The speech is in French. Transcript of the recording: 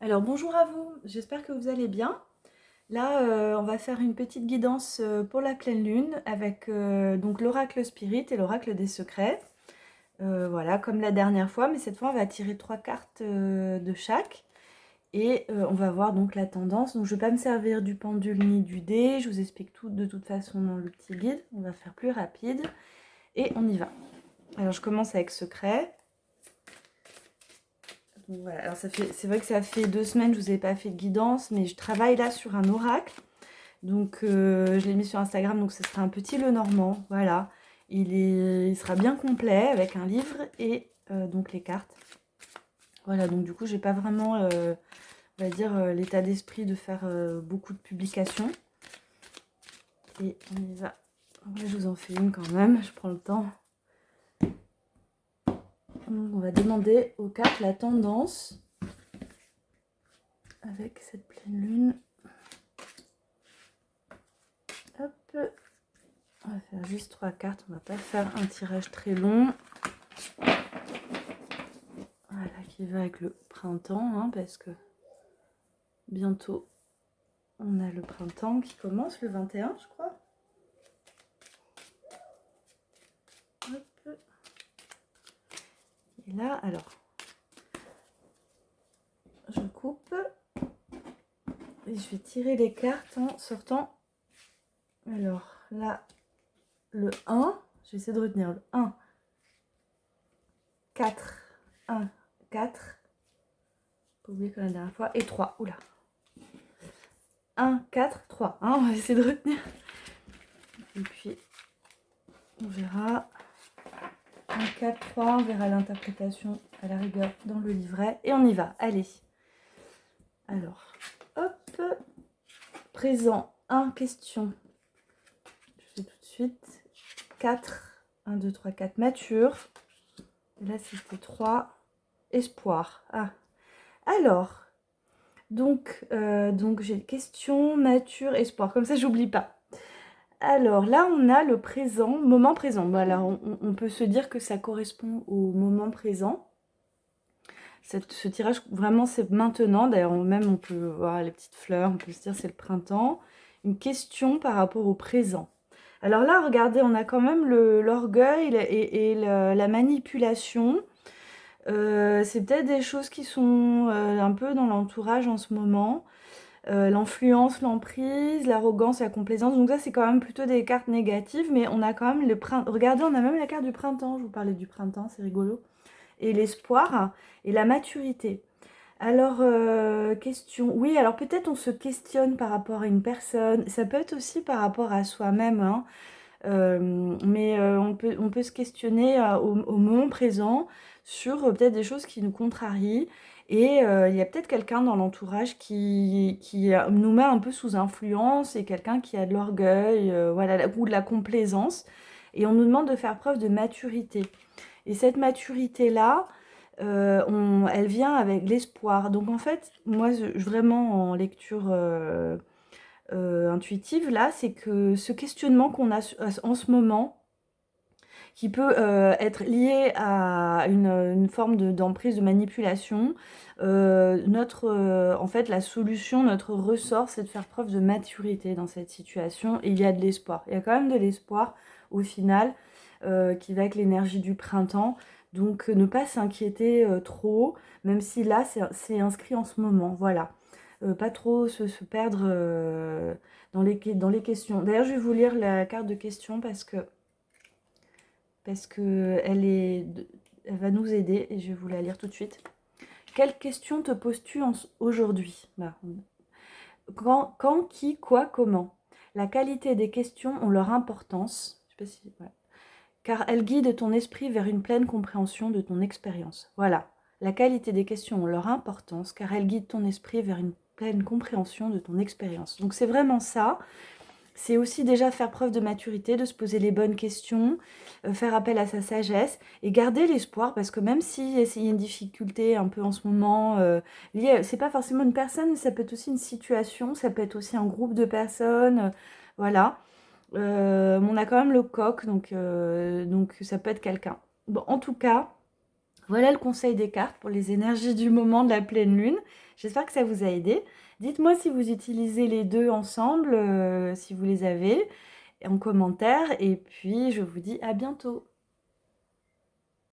Alors bonjour à vous, j'espère que vous allez bien. Là, on va faire une petite guidance pour la pleine lune avec donc l'oracle spirit et l'oracle des secrets. Voilà, comme la dernière fois, mais cette fois on va tirer 3 cartes de chaque et on va voir donc la tendance. Donc je ne vais pas me servir du pendule ni du dé, je vous explique tout de toute façon dans le petit guide. On va faire plus rapide et on y va. Alors je commence avec secret. Donc voilà, alors c'est vrai que ça fait 2 semaines que je vous ai pas fait de guidance, mais je travaille là sur un oracle. Donc je l'ai mis sur Instagram, donc ce sera un petit Lenormand, voilà. Il sera bien complet avec un livre et donc les cartes. Voilà, donc du coup j'ai pas vraiment, on va dire, l'état d'esprit de faire beaucoup de publications. Et on y va. Là, je vous en fais une quand même, je prends le temps. Donc on va demander aux cartes la tendance avec cette pleine lune. Hop, on va faire juste 3 cartes, on va pas faire un tirage très long. Voilà, qui va avec le printemps, hein, parce que bientôt on a le printemps qui commence le 21, je crois. Hop. Et là, alors, je coupe et je vais tirer les cartes en sortant. Alors là, le 1, je vais essayer de retenir le 1, 4, 1, 4, pas oublier comme la dernière fois, et 3, oula. 1, 4, 3, hein, on va essayer de retenir. Et puis, on verra. 1, 4, 3, on verra l'interprétation à la rigueur dans le livret. Et on y va, allez. Alors, hop, présent, 1, question. Je fais tout de suite. 4, 1, 2, 3, 4, mature. Et là, c'était 3, espoir. Ah. Alors, donc j'ai question, mature, espoir. Comme ça, j'oublie pas. Alors là, on a le présent, moment présent. Voilà, on peut se dire que ça correspond au moment présent. Ce tirage, vraiment, c'est maintenant. D'ailleurs, même, on peut voir les petites fleurs, on peut se dire c'est le printemps. Une question par rapport au présent. Alors là, regardez, on a quand même l'orgueil et la manipulation. C'est peut-être des choses qui sont un peu dans l'entourage en ce moment. L'influence, l'emprise, l'arrogance, la complaisance. Donc ça, c'est quand même plutôt des cartes négatives, mais on a quand même le printemps. Regardez, on a même la carte du printemps. Je vous parlais du printemps, c'est rigolo. Et l'espoir et la maturité. Alors, question. Oui, alors peut-être on se questionne par rapport à une personne. Ça peut être aussi par rapport à soi-même, hein. Mais on peut se questionner au moment présent sur peut-être des choses qui nous contrarient. Et il y a peut-être quelqu'un dans l'entourage qui nous met un peu sous influence et quelqu'un qui a de l'orgueil, voilà, ou de la complaisance. Et on nous demande de faire preuve de maturité. Et cette maturité-là, elle vient avec l'espoir. Donc en fait, moi, vraiment en lecture intuitive, là, c'est que ce questionnement qu'on a en ce moment, qui peut être lié à une forme d'emprise, de manipulation, en fait, la solution, notre ressort, c'est de faire preuve de maturité dans cette situation. Et il y a de l'espoir. Il y a quand même de l'espoir, au final, qui va avec l'énergie du printemps. Donc, ne pas s'inquiéter trop, même si là, c'est inscrit en ce moment. Voilà. Pas trop se perdre dans les questions. D'ailleurs, je vais vous lire la carte de question parce que elle va nous aider et je vais vous la lire tout de suite. Quelle question te poses-tu aujourd'hui? Quand, qui, quoi, comment? La qualité des questions ont leur importance. Je sais pas si, ouais. Car elles guident ton esprit vers une pleine compréhension de ton expérience. Voilà. La qualité des questions ont leur importance car elles guident ton esprit vers une pleine compréhension de ton expérience. Donc c'est vraiment ça. C'est aussi déjà faire preuve de maturité, de se poser les bonnes questions, faire appel à sa sagesse et garder l'espoir parce que même s'il y a une difficulté un peu en ce moment, c'est pas forcément une personne, ça peut être aussi une situation, ça peut être aussi un groupe de personnes, voilà. On a quand même le coq, donc ça peut être quelqu'un. Bon, en tout cas, voilà le conseil des cartes pour les énergies du moment de la pleine lune. J'espère que ça vous a aidé. Dites-moi si vous utilisez les deux ensemble, si vous les avez, en commentaire. Et puis, je vous dis à bientôt.